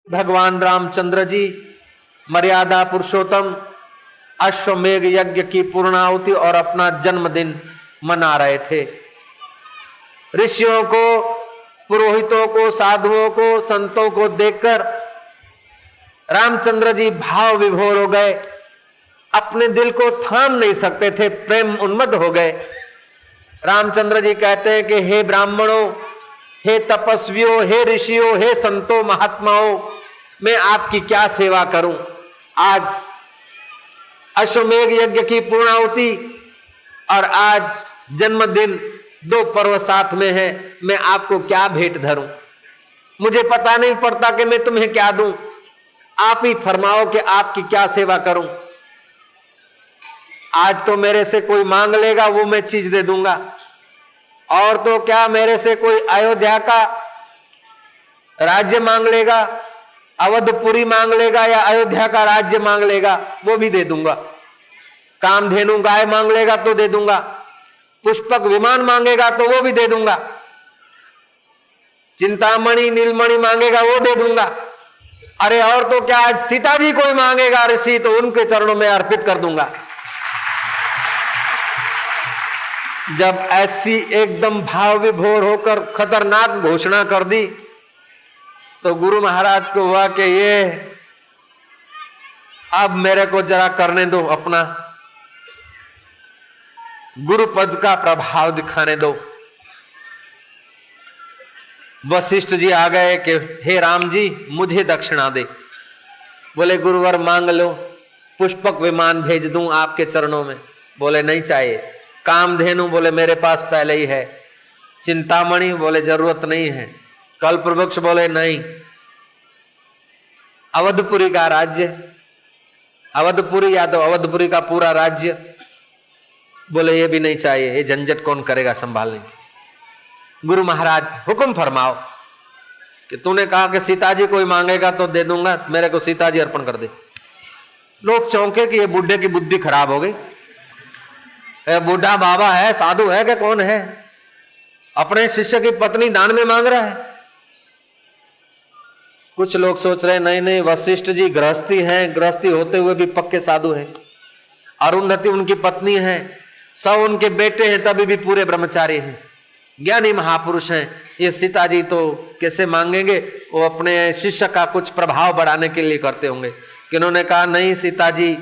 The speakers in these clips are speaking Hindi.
भगवान रामचंद्र जी मर्यादा पुरुषोत्तम अश्वमेघ यज्ञ की पूर्णाहुति और अपना जन्मदिन मना रहे थे। ऋषियों को, पुरोहितों को, साधुओं को, संतों को देखकर रामचंद्र जी भाव विभोर हो गए, अपने दिल को थाम नहीं सकते थे, प्रेम उन्मत्त हो गए। रामचंद्र जी कहते हैं कि हे ब्राह्मणों, हे तपस्वियों, हे ऋषियों, हे संतों, महात्माओं, मैं आपकी क्या सेवा करूं। आज अश्वमेघ यज्ञ की पूर्णाहुति और आज जन्मदिन, दो पर्व साथ में है, मैं आपको क्या भेंट धरूं। मुझे पता नहीं पड़ता कि मैं तुम्हें क्या दूं, आप ही फरमाओ कि आपकी क्या सेवा करूं। आज तो मेरे से कोई मांग लेगा वो मैं चीज दे दूंगा, और तो क्या मेरे से कोई अयोध्या का राज्य मांग लेगा, अवधपुरी मांग लेगा या अयोध्या का राज्य मांग लेगा वो भी दे दूंगा। कामधेनु गाय मांग लेगा तो दे दूंगा, पुष्पक विमान मांगेगा तो वो भी दे दूंगा, चिंतामणि नीलमणि मांगेगा वो दे दूंगा। अरे और तो क्या, आज सीता जी कोई मांगेगा ऋषि तो उनके चरणों में अर्पित कर दूंगा। जब ऐसी एकदम भाव विभोर होकर खतरनाक घोषणा कर दी तो गुरु महाराज को हुआ कि ये अब मेरे को जरा करने दो, अपना गुरु पद का प्रभाव दिखाने दो। वशिष्ठ जी आ गए कि हे राम जी, मुझे दक्षिणा दे। बोले गुरुवर मांग लो, पुष्पक विमान भेज दूं आपके चरणों में। बोले नहीं चाहिए। कामधेनु, बोले मेरे पास पहले ही है। चिंतामणि, बोले जरूरत नहीं है। कल्प वृक्ष, बोले नहीं। अवधपुरी का राज्य, अवधपुरी या तो अवधपुरी का पूरा राज्य, बोले ये भी नहीं चाहिए, ये झंझट कौन करेगा संभालने। गुरु महाराज हुक्म फरमाओ कि तूने कहा कि सीता जी कोई मांगेगा तो दे दूंगा, मेरे को सीता जी अर्पण कर दे। लोग चौंके कि ये बुढ़े की बुद्धि खराब हो गई, बूढ़ा बाबा है, साधु है कि कौन है, अपने शिष्य की पत्नी दान में मांग रहा है। कुछ लोग सोच रहे नहीं नहीं, वशिष्ठ जी गृहस्थी हैं, गृहस्थी होते हुए भी पक्के साधु हैं। अरुंधति उनकी पत्नी है, सब उनके बेटे हैं, तभी भी पूरे ब्रह्मचारी हैं, ज्ञानी महापुरुष हैं। ये सीता जी तो कैसे मांगेंगे, वो अपने शिष्य का कुछ प्रभाव बढ़ाने के लिए करते होंगे। कि उन्होंने कहा नहीं, सीता जी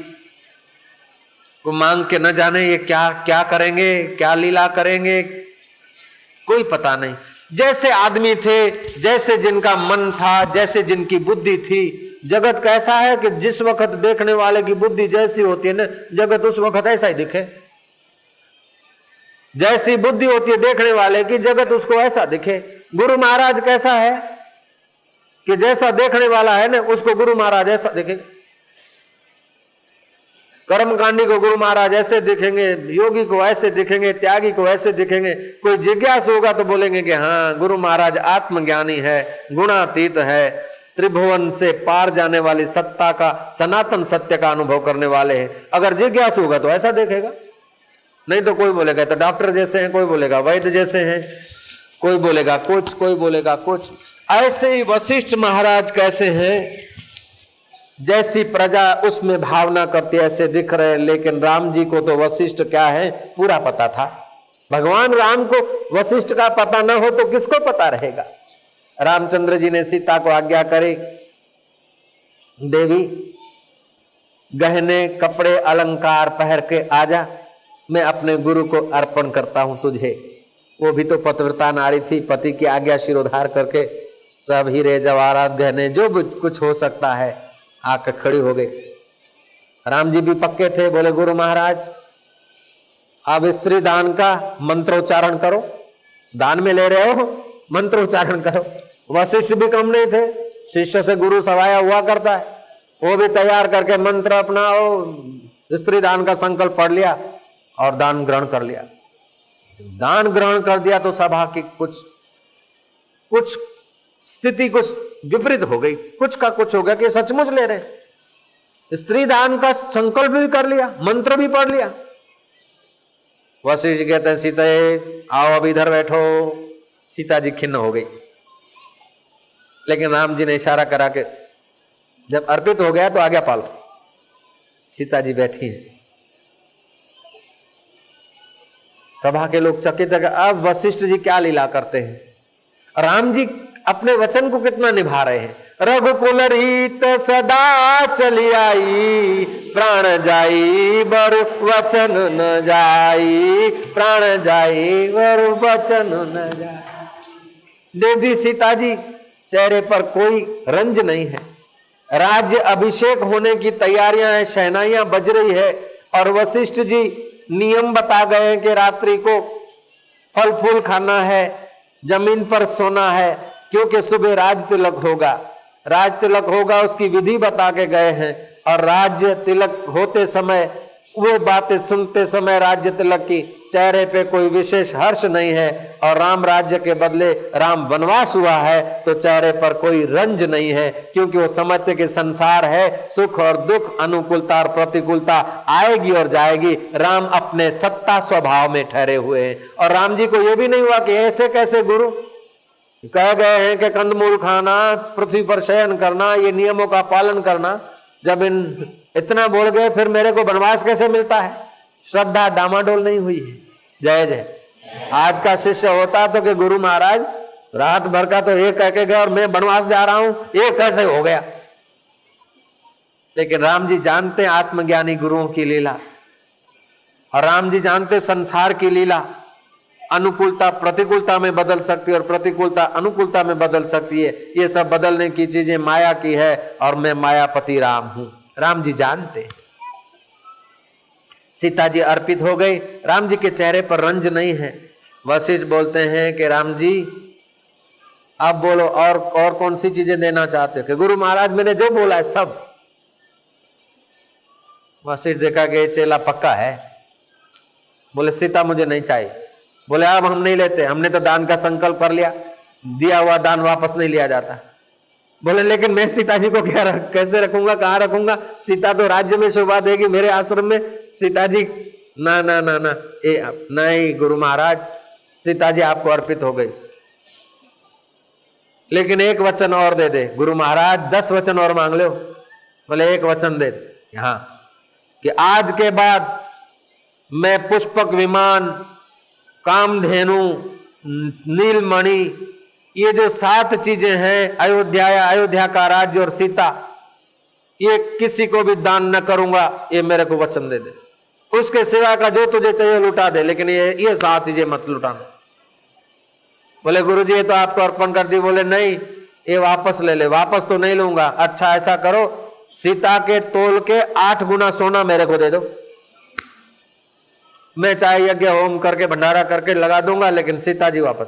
को मांग के न जाने ये क्या क्या करेंगे, क्या लीला करेंगे, कोई पता नहीं। जैसे आदमी थे, जैसे जिनका मन था, जैसे जिनकी बुद्धि थी। जगत कैसा है कि जिस वक्त देखने वाले की बुद्धि जैसी होती है ना, जगत उस वक्त ऐसा ही दिखे। जैसी बुद्धि होती है देखने वाले की, जगत उसको ऐसा दिखे। गुरु महाराज कैसा है कि जैसा देखने वाला है ना, उसको गुरु महाराज ऐसा दिखे। कर्मकांडी को गुरु महाराज ऐसे दिखेंगे, योगी को ऐसे दिखेंगे, त्यागी को ऐसे दिखेंगे। कोई जिज्ञासु होगा तो बोलेंगे कि हाँ, गुरु महाराज आत्मज्ञानी है, गुणातीत है, त्रिभुवन से पार जाने वाली सत्ता का, सनातन सत्य का अनुभव करने वाले हैं। अगर जिज्ञासु होगा तो ऐसा देखेगा, नहीं तो कोई बोलेगा तो डॉक्टर जैसे हैं, कोई बोलेगा वैद्य जैसे हैं, कोई बोलेगा कुछ, कोई बोलेगा कुछ। ऐसे ही वशिष्ठ महाराज कैसे हैं, जैसी प्रजा उसमें भावना करती ऐसे दिख रहे। लेकिन राम जी को तो वशिष्ठ क्या है पूरा पता था। भगवान राम को वशिष्ठ का पता न हो तो किसको पता रहेगा। रामचंद्र जी ने सीता को आज्ञा करी, देवी गहने कपड़े अलंकार पहन के आजा, मैं अपने गुरु को अर्पण करता हूं तुझे। वो भी तो पतिव्रता नारी थी, पति की आज्ञा शिरोधार करके सब हीरे जवाहरात गहने जो कुछ हो सकता है आकर खड़ी हो गई। राम जी भी पक्के थे, बोले गुरु महाराज अब स्त्री दान का मंत्रोच्चारण करो, दान में ले रहे हो मंत्रोच्चारण करो। वशिष्ठ भी कम नहीं थे, शिष्य से गुरु सवाया हुआ करता है, वो भी तैयार करके मंत्र अपना स्त्री दान का संकल्प पढ़ लिया और दान ग्रहण कर लिया। दान ग्रहण कर दिया तो सभा की कुछ स्थिति कुछ विपरीत हो गई, कुछ का कुछ हो गया कि सचमुच ले रहे। स्त्री दान का संकल्प भी कर लिया, मंत्र भी पढ़ लिया। वशिष्ठ जी कहते हैं सीता आओ अब इधर बैठो। सीता जी खिन्न हो गई, लेकिन राम जी ने इशारा करा के जब अर्पित हो गया तो आज्ञा पालो। सीता जी बैठी हैं, सभा के लोग चकित है, अब वशिष्ठ जी क्या लीला करते हैं। राम जी अपने वचन को कितना निभा रहे हैं। रघुकुल रीत सदा चली आई, प्राण जाई बर वचन न जाई, प्राण जाई बर वचन न जाई। देवी सीता जी चेहरे पर कोई रंज नहीं है। राज्य अभिषेक होने की तैयारियां हैं, शहनाइयां बज रही है और वशिष्ठ जी नियम बता गए हैं कि रात्रि को फल फूल खाना है, जमीन पर सोना है, क्योंकि सुबह राज तिलक होगा। राज तिलक होगा उसकी विधि बता के गए हैं और राज्य तिलक होते समय वो बातें सुनते समय राज्य तिलक की चेहरे पे कोई विशेष हर्ष नहीं है और राम राज्य के बदले राम वनवास हुआ है तो चेहरे पर कोई रंज नहीं है, क्योंकि वो समझते कि संसार है, सुख और दुख, अनुकूलता और प्रतिकूलता आएगी और जाएगी। राम अपने सत्ता स्वभाव में ठहरे हुए हैं और राम जी को यह भी नहीं हुआ कि ऐसे कैसे गुरु कह गए हैं कि कंदमूल खाना, पृथ्वी पर शयन करना, ये नियमों का पालन करना। जब इतना बोल गए फिर मेरे को वनवास कैसे मिलता है। श्रद्धा डामाडोल नहीं हुई है। जय जय। आज का शिष्य होता तो कि गुरु महाराज रात भर का तो ये कह के गए और मैं वनवास जा रहा हूं, ये कैसे हो गया। लेकिन राम जी जानते आत्मज्ञानी गुरुओं की लीला और राम जी जानते संसार की लीला। अनुकूलता प्रतिकूलता में बदल सकती है और प्रतिकूलता अनुकूलता में बदल सकती है। ये सब बदलने की चीजें माया की है और मैं मायापति राम हूं। राम जी जानते। सीता जी अर्पित हो गई, राम जी के चेहरे पर रंज नहीं है। वशिष्ठ बोलते हैं कि राम जी आप बोलो और कौन सी चीजें देना चाहते हो। कि गुरु महाराज मैंने जो बोला है सब। वशिष्ठ देखा कि चेला पक्का है। बोले सीता मुझे नहीं चाहिए। बोले अब हम नहीं लेते, हमने तो दान का संकल्प कर लिया, दिया हुआ दान वापस नहीं लिया जाता। बोले लेकिन मैं सीता जी को क्या कैसे रखूंगा, कहाँ रखूंगा। सीता तो राज्य में शोभा देगी, मेरे आश्रम में सीता जी ना ना ना ना नहीं गुरु महाराज, सीता जी आपको अर्पित हो गई। लेकिन एक वचन और दे दे। गुरु महाराज 10 वचन और मांग लो। बोले एक वचन दे यहां कि आज के बाद मैं पुष्पक विमान, कामधेनु, नीलमणि, ये जो 7 चीजें हैं, अयोध्या का राज्य और सीता, ये किसी को भी दान न करूंगा। ये मेरे को वचन दे दे। उसके सिवा का जो तुझे चाहिए लुटा दे, लेकिन ये 7 चीजें मत लुटाना। बोले गुरुजी ये तो आपको अर्पण कर दी। बोले नहीं, ये वापस ले ले। वापस तो नहीं लूंगा। अच्छा ऐसा करो, सीता के तोल के 8 गुना सोना मेरे को दे दो। मैं चाहे यज्ञ होम करके भंडारा करके लगा दूंगा, लेकिन सीता जी वापस।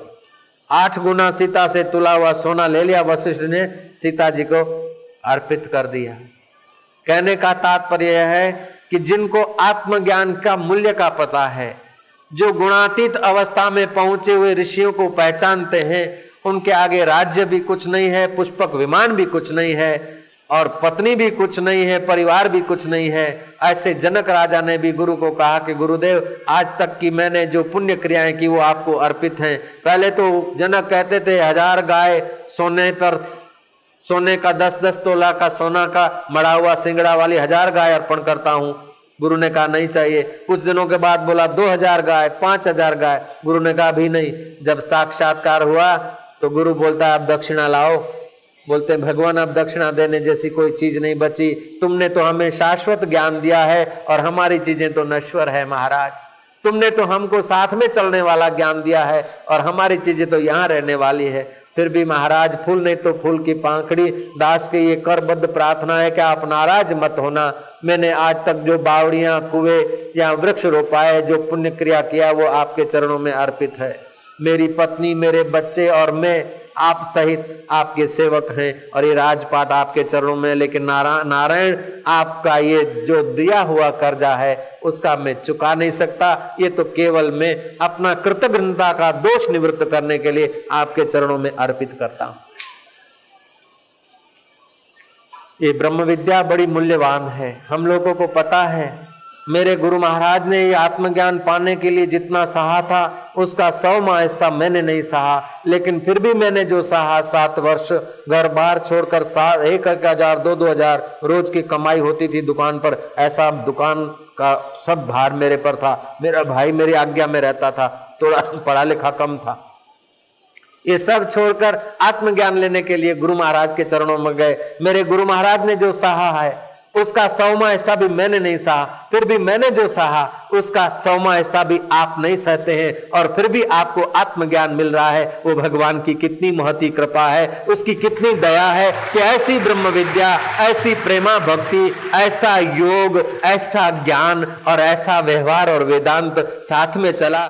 8 गुना सीता से तुला हुआ सोना ले लिया वशिष्ठ ने, सीता जी को अर्पित कर दिया। कहने का तात्पर्य है कि जिनको आत्मज्ञान का मूल्य का पता है, जो गुणातीत अवस्था में पहुंचे हुए ऋषियों को पहचानते हैं, उनके आगे राज्य भी कुछ नहीं है, पुष्पक विमान भी कुछ नहीं है और पत्नी भी कुछ नहीं है, परिवार भी कुछ नहीं है। ऐसे जनक राजा ने भी गुरु को कहा कि गुरुदेव आज तक की मैंने जो पुण्य क्रियाएं की वो आपको अर्पित हैं। पहले तो जनक कहते थे 1000 गाय सोने पर, सोने का 10-10 तोला का सोना का मड़ा हुआ सिंगड़ा वाली 1000 गाय अर्पण करता हूं। गुरु ने कहा नहीं चाहिए। कुछ दिनों के बाद बोला 2000 गाय, 5000 गाय। गुरु ने कहा अभी नहीं। जब साक्षात्कार हुआ तो गुरु बोलता है अब दक्षिणा लाओ। बोलते भगवान अब दक्षिणा देने जैसी कोई चीज नहीं बची। तुमने तो हमें शाश्वत ज्ञान दिया है और हमारी चीजें तो नश्वर है महाराज। तुमने तो हमको साथ में चलने वाला ज्ञान दिया है और हमारी चीजें तो यहाँ रहने वाली है। फिर भी महाराज फूल नहीं तो फूल की पांखड़ी, दास की ये करबद्ध प्रार्थना है कि आप नाराज मत होना। मैंने आज तक जो बावड़ियां, कुएं या वृक्ष रोपाए, जो पुण्य क्रिया किया वो आपके चरणों में अर्पित है। मेरी पत्नी, मेरे बच्चे और मैं आप सहित आपके सेवक हैं और ये राजपाट आपके चरणों में। लेकिन नारायण आपका ये जो दिया हुआ कर्जा है उसका मैं चुका नहीं सकता। ये तो केवल मैं अपना कृतज्ञता का दोष निवृत्त करने के लिए आपके चरणों में अर्पित करता हूं। ये ब्रह्म विद्या बड़ी मूल्यवान है। हम लोगों को पता है मेरे गुरु महाराज ने ये आत्मज्ञान पाने के लिए जितना सहा था उसका 100वां हिस्सा मैंने नहीं सहा, लेकिन फिर भी मैंने जो सहा 7 वर्ष घर बार छोड़कर 1,000 2,000 रोज की कमाई होती थी दुकान पर, ऐसा दुकान का सब भार मेरे पर था। मेरा भाई मेरी आज्ञा में रहता था, थोड़ा पढ़ा लिखा कम था। ये सब छोड़कर आत्मज्ञान लेने के लिए गुरु महाराज के चरणों में गए। मेरे गुरु महाराज ने जो सहा है उसका 100वां हिस्सा भी मैंने नहीं सहा, फिर भी मैंने जो सहा उसका 100वां हिस्सा भी आप नहीं सहते हैं, और फिर भी आपको आत्मज्ञान मिल रहा है। वो भगवान की कितनी महती कृपा है, उसकी कितनी दया है कि ऐसी ब्रह्म विद्या, ऐसी प्रेमा भक्ति, ऐसा योग, ऐसा ज्ञान और ऐसा व्यवहार और वेदांत साथ में चला।